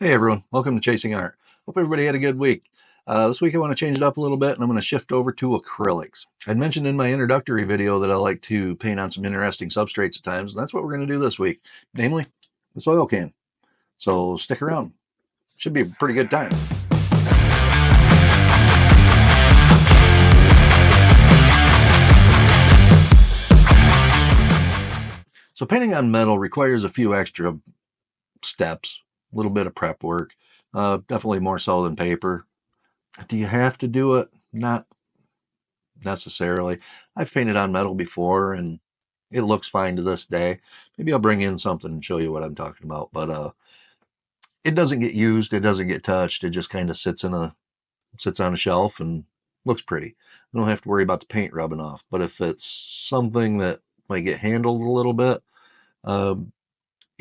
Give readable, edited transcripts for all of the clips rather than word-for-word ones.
Hey everyone, welcome to Chasing Art. Hope everybody had a good week. This week I want to change it up a little bit and I'm going to shift over to acrylics. I mentioned in my introductory video that I like to paint on some interesting substrates at times, and that's what we're going to do this week, namely this oil can. So stick around. Should be a pretty good time. So painting on metal requires a few extra steps, a little bit of prep work, definitely more so than paper. Do you have to do it? Not necessarily. I've painted on metal before and it looks fine to this day. Maybe I'll bring in something and show you what I'm talking about, but it doesn't get used, it doesn't get touched, it just kind of sits on a shelf and looks pretty. I don't have to worry about the paint rubbing off. But if it's something that might get handled a little bit,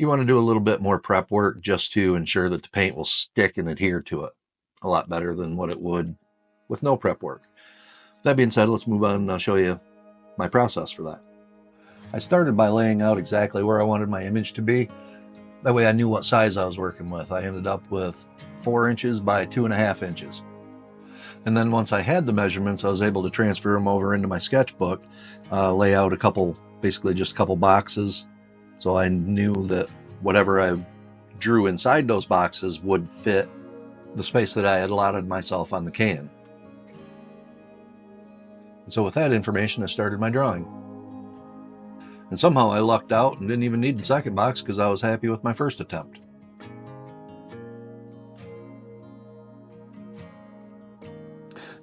you want to do a little bit more prep work just to ensure that the paint will stick and adhere to it a lot better than what it would with no prep work. That being said, let's move on and I'll show you my process for that. I started by laying out exactly where I wanted my image to be. That way I knew what size I was working with. I ended up with 4 inches by 2.5 inches. And then once I had the measurements, I was able to transfer them over into my sketchbook, lay out basically just a couple boxes. So I knew that whatever I drew inside those boxes would fit the space that I had allotted myself on the can. And so with that information, I started my drawing. And somehow I lucked out and didn't even need the second box because I was happy with my first attempt.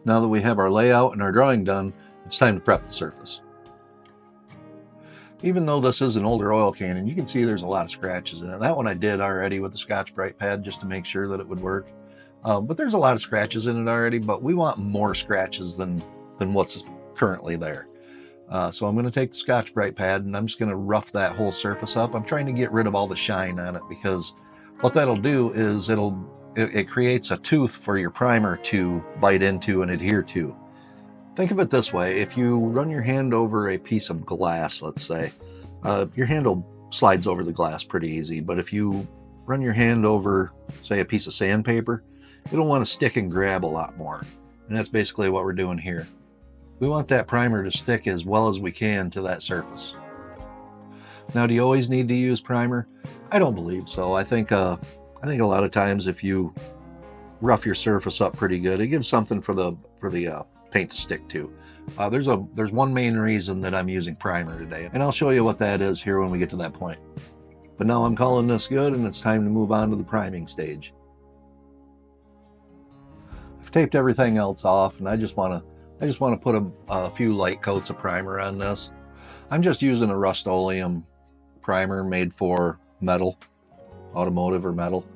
Now that we have our layout and our drawing done, it's time to prep the surface. Even though this is an older oil can, and you can see there's a lot of scratches in it. That one I did already with the Scotch brite pad just to make sure that it would work. But there's a lot of scratches in it already, but we want more scratches than what's currently there. So I'm going to take the Scotch brite pad and I'm just going to rough that whole surface up. I'm trying to get rid of all the shine on it because what that'll do is it creates a tooth for your primer to bite into and adhere to. Think of it this way: if you run your hand over a piece of glass, let's say, your handle slides over the glass pretty easy, but if you run your hand over, say, a piece of sandpaper, it'll want to stick and grab a lot more. And that's basically what we're doing here. We want that primer to stick as well as we can to that surface. Now, do you always need to use primer? I don't believe so. I think a lot of times if you rough your surface up pretty good, it gives something for the paint to stick to. There's one main reason that I'm using primer today, and I'll show you what that is here when we get to that point. But now I'm calling this good, and it's time to move on to the priming stage. I've taped everything else off, and I just want to put a few light coats of primer on this. I'm just using a Rust-Oleum primer made for metal, automotive or metal.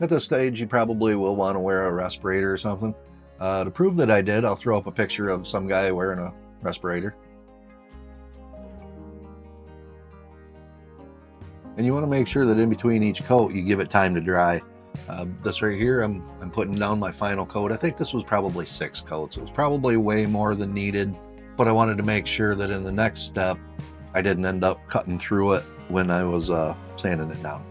At this stage, you probably will want to wear a respirator or something. To prove that I did, I'll throw up a picture of some guy wearing a respirator. And you want to make sure that in between each coat, you give it time to dry. This right here, I'm putting down my final coat. I think this was probably 6 coats. It was probably way more than needed, but I wanted to make sure that in the next step, I didn't end up cutting through it when I was sanding it down.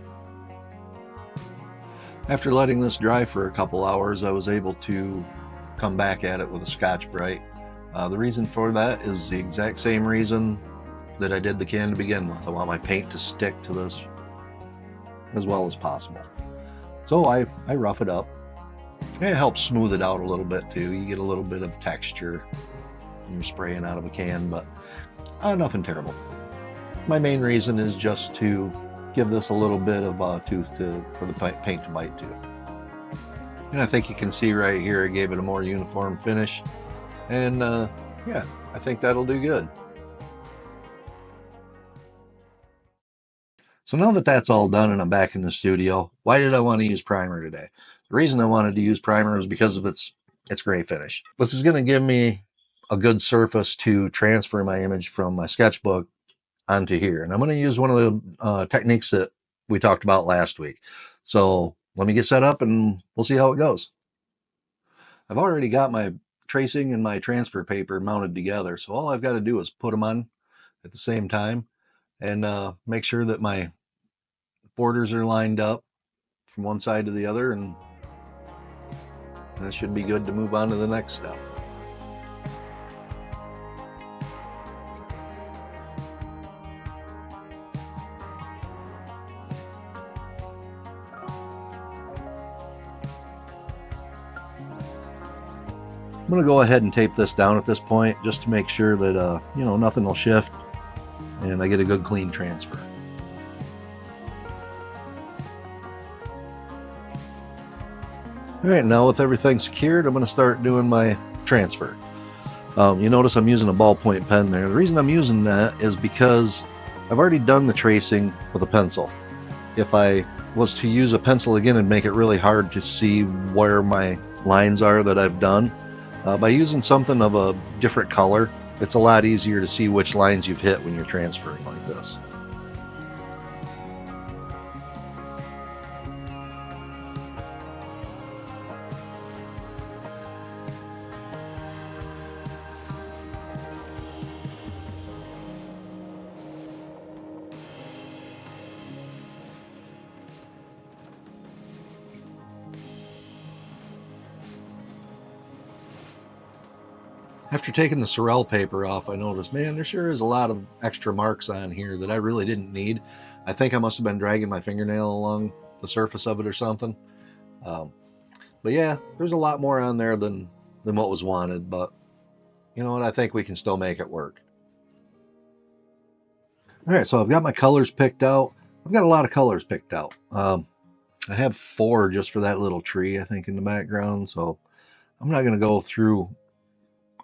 After letting this dry for a couple hours, I was able to come back at it with a Scotch brite. The reason for that is the exact same reason that I did the can to begin with. I want my paint to stick to this as well as possible. So I rough it up. It helps smooth it out a little bit too. You get a little bit of texture when you're spraying out of a can, but nothing terrible. My main reason is just to give this a little bit of a tooth for the paint to bite to. And I think you can see right here, it gave it a more uniform finish. And yeah, I think that'll do good. So now that that's all done and I'm back in the studio, why did I want to use primer today? The reason I wanted to use primer is because of its gray finish. This is going to give me a good surface to transfer my image from my sketchbook onto here. And I'm going to use one of the techniques that we talked about last week. So let me get set up and we'll see how it goes. I've already got my tracing and my transfer paper mounted together. So all I've got to do is put them on at the same time and make sure that my borders are lined up, from one side to the other, and that should be good to move on to the next step. I'm going to go ahead and tape this down at this point just to make sure that nothing will shift and I get a good clean transfer. Alright, now with everything secured, I'm going to start doing my transfer. You notice I'm using a ballpoint pen there. The reason I'm using that is because I've already done the tracing with a pencil. If I was to use a pencil again, it'd make it really hard to see where my lines are that I've done. By using something of a different color, it's a lot easier to see which lines you've hit when you're transferring like this. After taking the Saral paper off, I noticed, man, there sure is a lot of extra marks on here that I really didn't need. I think I must have been dragging my fingernail along the surface of it or something. But yeah, there's a lot more on there than what was wanted, but you know what, I think we can still make it work. All right, so I've got my colors picked out. I've got a lot of colors picked out. I have 4 just for that little tree, I think, in the background, so I'm not going to go through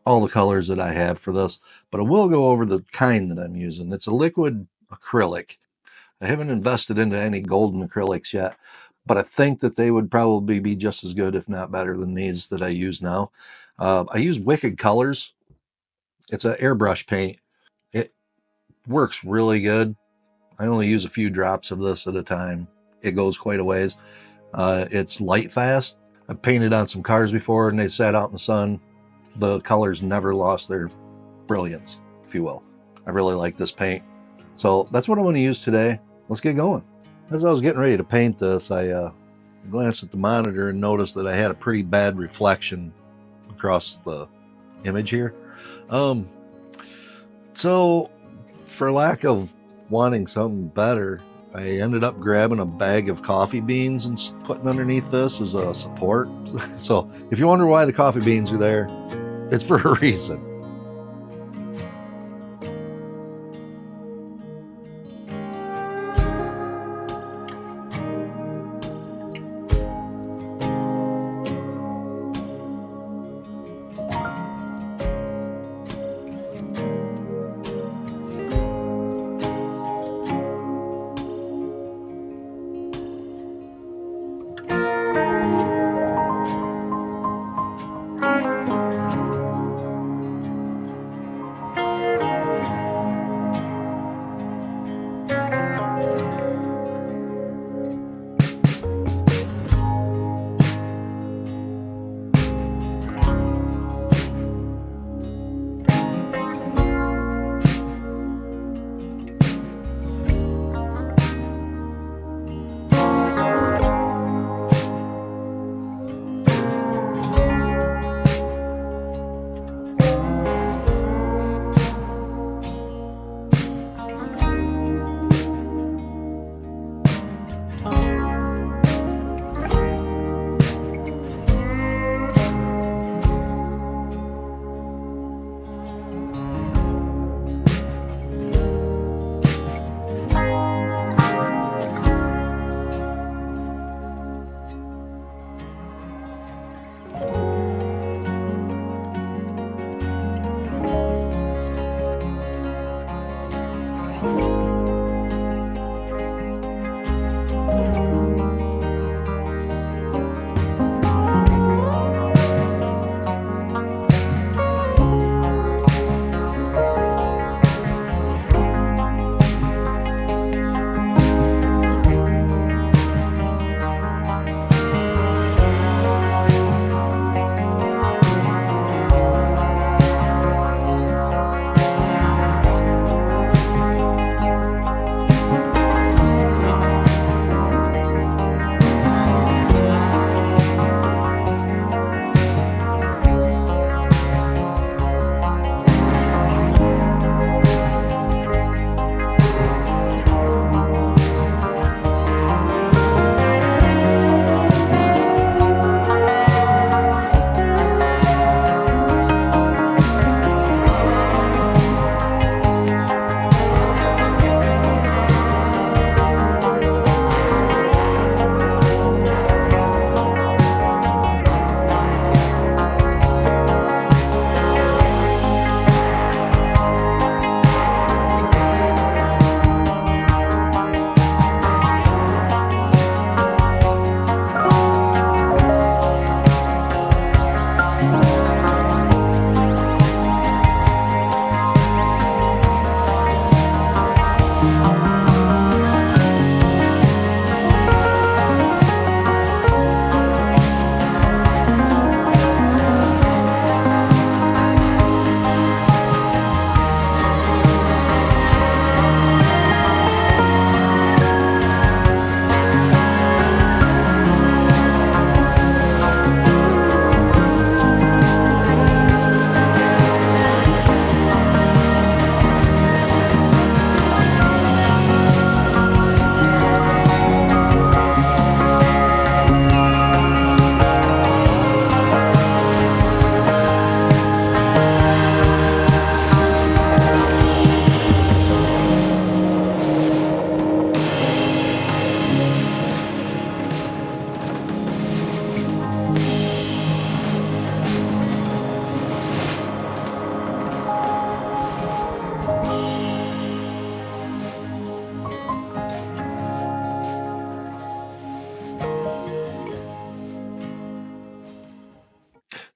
all the colors that I have for this, but I will go over the kind that I'm using. It's a liquid acrylic. I haven't invested into any golden acrylics yet, but I think that they would probably be just as good, if not better, than these that I use now. I use Wicked Colors. It's an airbrush paint. It works really good. I only use a few drops of this at a time. It goes quite a ways. It's light fast. I've painted on some cars before and they sat out in the sun. The colors never lost their brilliance, if you will. I really like this paint. So that's what I'm going to use today. Let's get going. As I was getting ready to paint this, I glanced at the monitor and noticed that I had a pretty bad reflection across the image here. So for lack of wanting something better, I ended up grabbing a bag of coffee beans and putting underneath this as a support. So if you wonder why the coffee beans are there, it's for a reason.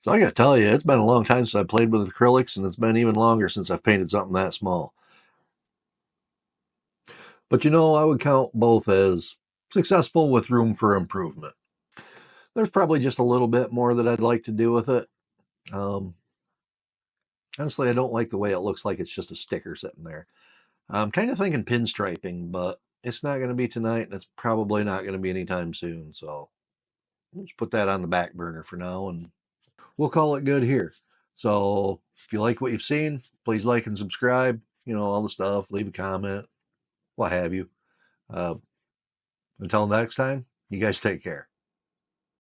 So I got to tell you, it's been a long time since I played with acrylics, and it's been even longer since I've painted something that small. But I would count both as successful with room for improvement. There's probably just a little bit more that I'd like to do with it. Um, Honestly, I don't like the way it looks like it's just a sticker sitting there. I'm kind of thinking pinstriping, but it's not going to be tonight, and it's probably not going to be anytime soon. So let's put that on the back burner for now, and we'll call it good here. So if you like what you've seen, please like and subscribe. All the stuff. Leave a comment, what have you. Uh, until next time, you guys take care.